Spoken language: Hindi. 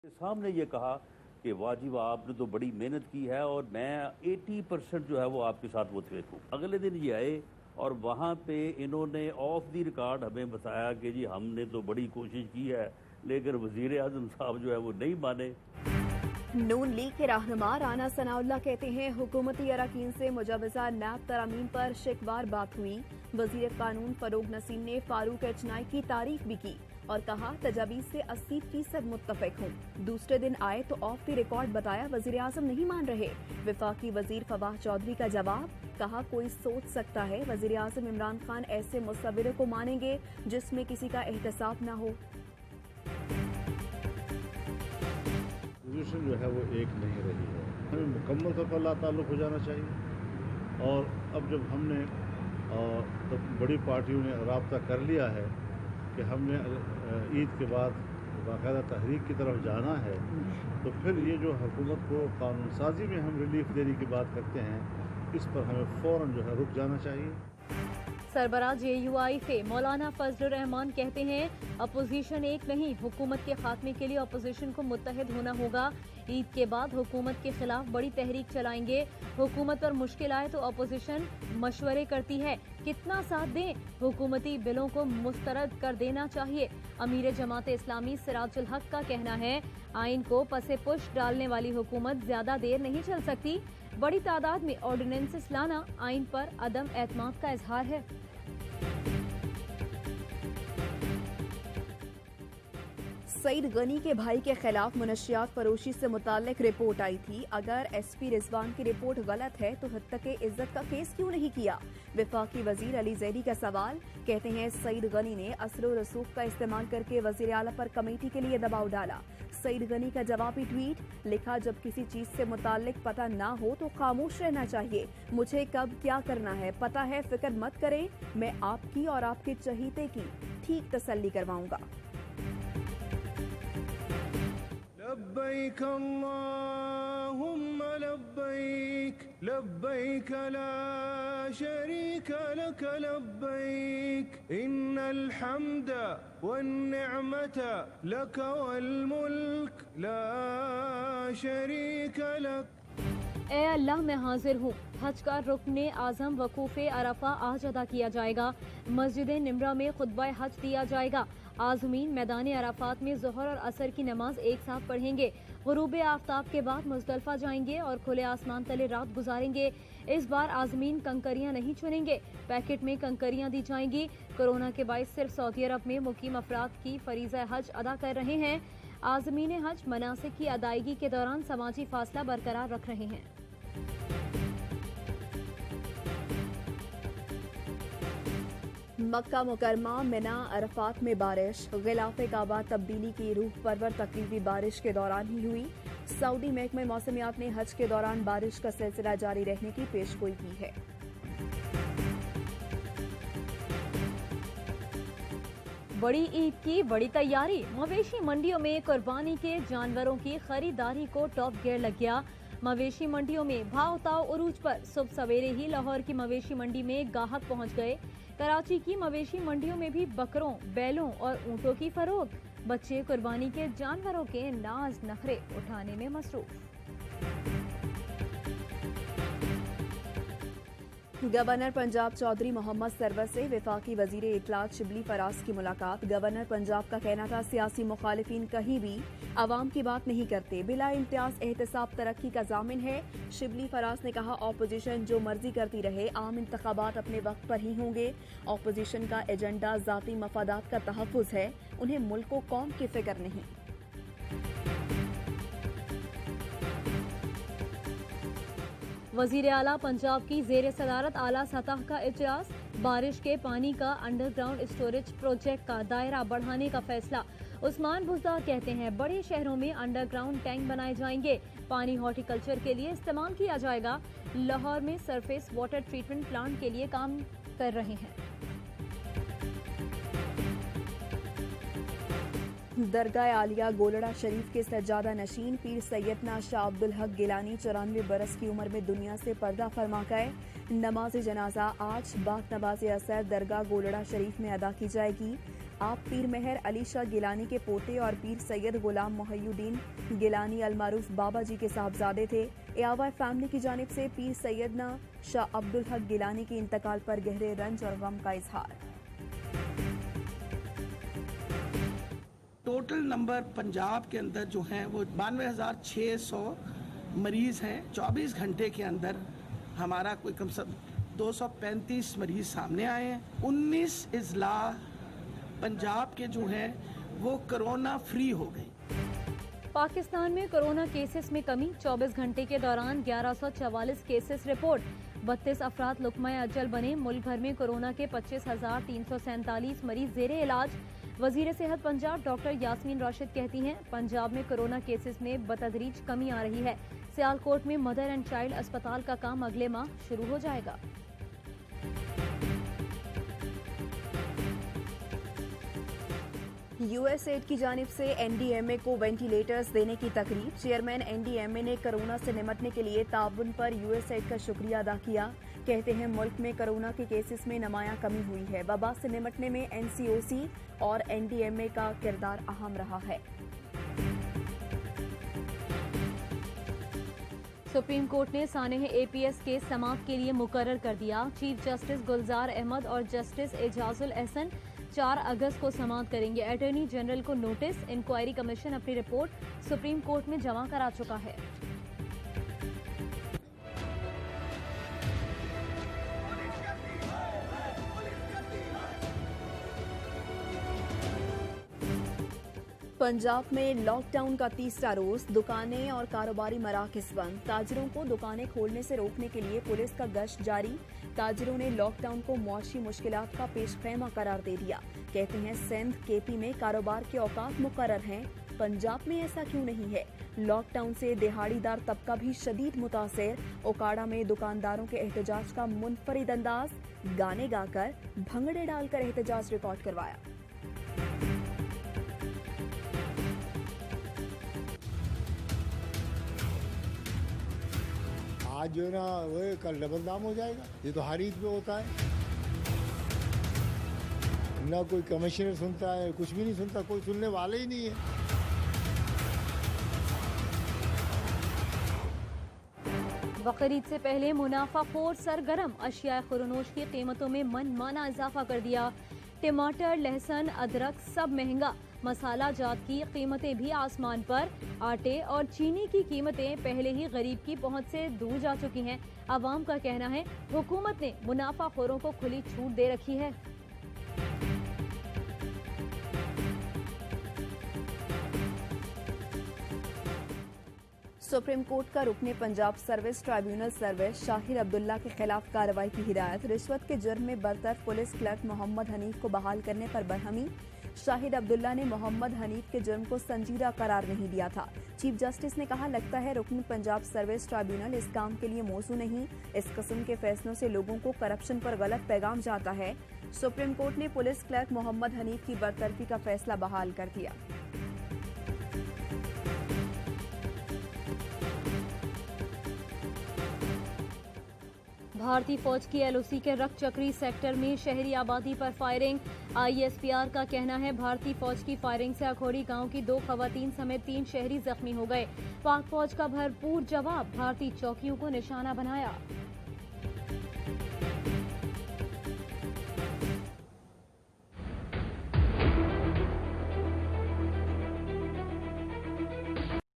सामने ये कहा कि वाजिब आपने तो बड़ी मेहनत की है और मैं 80% जो है वो आपके साथ मुतफिक हूँ। अगले दिन ये आए और वहाँ पे इन्होंने ऑफ द रिकॉर्ड हमें बताया कि जी हमने तो बड़ी कोशिश की है, लेकिन वजीर आजम साहब जो है वो नहीं माने। नून लीग के रहनुमा राना सनाउल्लाह कहते हैं हुकूमती अरकान से मुजवजा नैब तरामीम पर शिकवार बात हुई। वजीर कानून फरोग नसीम ने फारूक एचनाई की तारीफ भी की और कहा तजावीज से 80% मुत्तफिक हूँ। दूसरे दिन आए तो ऑफ द रिकॉर्ड बताया वजीर आजम नहीं मान रहे। विफाकी वजीर फवाह चौधरी का जवाब, कहा कोई सोच सकता है वजीर आजम इमरान खान ऐसे मुसव्विरे को मानेंगे जिसमें किसी का एहतसाब न हो। पोजीशन जो है वो एक नहीं रही है, हमें मुकम्मल तौर पर लाताल्लुक़ हो जाना चाहिए। और अब जब हमने तो बड़ी पार्टियों ने राब्ता कर लिया है कि हमने ईद के बाद बाकायदा तहरीक की तरफ जाना है, तो फिर ये जो हुकूमत को कानून साजी में हम रिलीफ देने की बात करते हैं, इस पर हमें फ़ौरन जो है रुक जाना चाहिए। सरबराह JUI फे मौलाना फजलुर रहमान कहते हैं अपोजिशन एक नहीं, हुकूमत के खात्मे के लिए अपोजिशन को मुत्तहिद होना होगा। ईद के बाद हुकूमत के खिलाफ बड़ी तहरीक चलाएंगे। हुकूमत पर मुश्किल आए तो अपोजिशन मशवरे करती है, कितना साथ दें। हुकूमती बिलों को मुस्तरद कर देना चाहिए। अमीर जमात इस्लामी सिराजुल हक का कहना है आइन को पसे पुश डालने वाली हुकूमत ज्यादा देर नहीं चल सकती। बड़ी तादाद में ऑर्डिनेंसेस लाना आइन पर अदम एतमाद का इजहार है। सईद गनी के भाई के खिलाफ मुनशियात फरोशी से मुताल्लिक रिपोर्ट आई थी। अगर SP रिजवान की रिपोर्ट गलत है तो हत्तके इज्जत का केस क्यों नहीं किया? विफाकी वजीर अली जैदी का सवाल, कहते हैं सईद गनी ने असर रसूख का इस्तेमाल करके वजीर आला पर कमेटी के लिए दबाव डाला। सईद गनी का जवाबी ट्वीट, लिखा जब किसी चीज से मुताल्लिक पता ना हो तो खामोश रहना चाहिए। मुझे कब क्या करना है पता है, फिक्र मत करें, मैं आपकी और आपके चहीते की ठीक तसल्ली करवाऊंगा। लब्बैक अल्लाहुम्मा लब्बैक, लब्बैक ला शरीक लक लब्बैक, इन्नल हम्द वन्निअमत लक वल मुल्क ला शरीक लक। ए अल्लाह मैं हाजिर हूँ। हज का रुकने आजम वकूफ़े अरफा आज अदा किया जाएगा। मस्जिद निमरा में खुतबा हज दिया जाएगा। आज़मीन मैदान अराफात में ज़ोहर और असर की नमाज एक साथ पढ़ेंगे। गुरूब आफ्ताब के बाद मुज़दलिफ़ा जाएंगे और खुले आसमान तले रात गुजारेंगे। इस बार आज़मीन कंकरियां नहीं चुनेंगे, पैकेट में कंकरियां दी जाएंगी। कोरोना के बायस सिर्फ सऊदी अरब में मुकीम अफराद की फरीज़ा हज अदा कर रहे हैं। आज़मीन हज मनासिक की अदायगी के दौरान समाजी फासला बरकरार रख रहे हैं। मक्का मुकरमा, मिना, अरफात में बारिश। गिलाफ काबा तब्दीली की रूह परवर तकरीबी बारिश के दौरान ही हुई। सऊदी महकमे मौसमियात ने हज के दौरान बारिश का सिलसिला जारी रहने की पेशगोई की है। बड़ी ईद की बड़ी तैयारी। मवेशी मंडियों में कुर्बानी के जानवरों की खरीदारी को टॉप गियर लग गया। मवेशी मंडियों में भाव ताव उरूज पर। सुबह सवेरे ही लाहौर की मवेशी मंडी में गाहक पहुंच गए। कराची की मवेशी मंडियों में भी बकरों, बैलों और ऊंटों की फरोख्त। बच्चे कुर्बानी के जानवरों के नाज नखरे उठाने में मसरूफ। गवर्नर पंजाब चौधरी मोहम्मद सरवर से विफाकी वजीर इत्तलात शिबली फराज की मुलाकात। गवर्नर पंजाब का कहना था सियासी मुखालिफिन कहीं भी आवाम की बात नहीं करते, बिला इम्तियाज एहतसाब तरक्की का जामिन है। शिबली फराज ने कहा ऑपोजिशन जो मर्जी करती रहे, आम इंतखाबात अपने वक्त पर ही होंगे। ऑपोजिशन का एजेंडा जाती मफादात का तहफ़्फ़ुज़ है, उन्हें मुल्क व कौम की फिक्र नहीं। वजीर आला पंजाब की जेर सदारत आला सतह का इजलास। बारिश के पानी का अंडरग्राउंड स्टोरेज प्रोजेक्ट का दायरा बढ़ाने का फैसला। उस्मान बुज़दार कहते हैं बड़े शहरों में अंडरग्राउंड टैंक बनाए जाएंगे। पानी हॉर्टिकल्चर के लिए इस्तेमाल किया जाएगा। लाहौर में सरफेस वाटर ट्रीटमेंट प्लांट के लिए काम कर रहे हैं। दरगाह आलिया गोलड़ा शरीफ के सज्जादा नशीन पीर सैयदना शाह अब्दुल हक गिलानी 94 बरस की उम्र में दुनिया से पर्दा फरमा गए। नमाज जनाजा आज बाद नमाज असर दरगाह गोलड़ा शरीफ में अदा की जाएगी। आप पीर मेहर अली शाह गिलानी के पोते और पीर सैयद गुलाम मोहिउद्दीन गिलानी अलमारूफ बाबा जी के साहबजादे थे। एआवाई फैमिली की जानिब से पीर सैयदना शाह अब्दुल हक गिलानी के इंतकाल पर गहरे रंज और गम का इजहार। टोटल नंबर पंजाब के अंदर जो हैं वो 92,600 मरीज हैं। 24 घंटे के अंदर हमारा कोई कम से 235 मरीज सामने आए हैं। 19 इजला पंजाब के जो हैं वो कोरोना फ्री हो गए। पाकिस्तान में कोरोना केसेस में कमी, 24 घंटे के दौरान 1144 केसेस रिपोर्ट, 32 अफराद लुकमा अजल बने। मुल्क भर में कोरोना के 25,347 मरीज जेरे इलाज। वजीर सेहत पंजाब डॉक्टर यास्मीन राशिद कहती हैं, पंजाब में कोरोना केसेस में बतदरीज कमी आ रही है। सियालकोट में मदर एंड चाइल्ड अस्पताल का काम अगले माह शुरू हो जाएगा। यूएसएड की जानिब से एनडीएमए को वेंटिलेटर्स देने की तकरीब। चेयरमैन एनडीएमए ने कोरोना से निपटने के लिए ताउन पर यूएसएड का शुक्रिया अदा किया। कहते हैं मुल्क में कोरोना के केसेस में नुमायां कमी हुई है। वबा से निपटने में एनसीओसी और एनडीएमए का किरदार अहम रहा है। सुप्रीम कोर्ट ने सानेह एपीएस केस समाप्त के लिए मुकर्रर कर दिया। चीफ जस्टिस गुलजार अहमद और जस्टिस एजाजुल एहसन 4 अगस्त को समाप्त करेंगे। अटॉर्नी जनरल को नोटिस। इंक्वायरी कमीशन अपनी रिपोर्ट सुप्रीम कोर्ट में जमा करा चुका है। पंजाब में लॉकडाउन का तीसरा रोज, दुकानें और कारोबारी मराकज़ बंद। ताजिरों को दुकानें खोलने से रोकने के लिए पुलिस का गश्त जारी। ताजिरों ने लॉकडाउन को मुआशी मुश्किलात का पेशखैमा करार दे दिया। कहते हैं सिंध केपी में कारोबार के औकात मुकर्रर हैं, पंजाब में ऐसा क्यों नहीं है। लॉकडाउन से दिहाड़ीदार तबका भी शदीद मुतासिर। ओकाड़ा में दुकानदारों के एहतजाज का मुनफरिद अंदाज, गाने गाकर भंगड़े डालकर एहतजाज रिकॉर्ड करवाया। आज जो है ना वो कल डबल दाम हो जाएगा। ये तो हर ईद पे होता है। ना कोई कमिश्नर सुनता है, कुछ भी नहीं सुनता, कोई सुनने वाले ही नहीं है। बकरीद से पहले मुनाफाखोर सरगर्म, अशिया खुरनोश की कीमतों में मनमाना इजाफा कर दिया। टमाटर, लहसुन, अदरक सब महंगा। मसाला जात की कीमतें भी आसमान पर। आटे और चीनी की कीमतें पहले ही गरीब की पहुंच से दूर जा चुकी हैं। आवाम का कहना है हुकूमत ने मुनाफाखोरों को खुली छूट दे रखी है। सुप्रीम कोर्ट का रुकने Punjab service tribunal service Shahid Abdullah के खिलाफ कार्रवाई की हिदायत। रिश्वत के जुर्म में बरतरफ पुलिस क्लर्क मोहम्मद हनीफ को बहाल करने पर बरहमी। शाहिद अब्दुल्ला ने मोहम्मद हनीफ के जुर्म को संजीदा करार नहीं दिया था। चीफ जस्टिस ने कहा, लगता है रुकन पंजाब सर्विस ट्राइब्यूनल इस काम के लिए मौसू नहीं। इस किस्म के फैसलों से लोगों को करप्शन पर गलत पैगाम जाता है। सुप्रीम कोर्ट ने पुलिस क्लर्क मोहम्मद हनीफ की बरतरफी का फैसला बहाल कर दिया। भारतीय फौज की एलओसी के रक्त चक्री सेक्टर में शहरी आबादी पर फायरिंग। आईएसपीआर का कहना है भारतीय फौज की फायरिंग से अखोड़ी गांव की 2 खवातीन समेत 3 शहरी जख्मी हो गए। पाक फौज का भरपूर जवाब, भारतीय चौकियों को निशाना बनाया।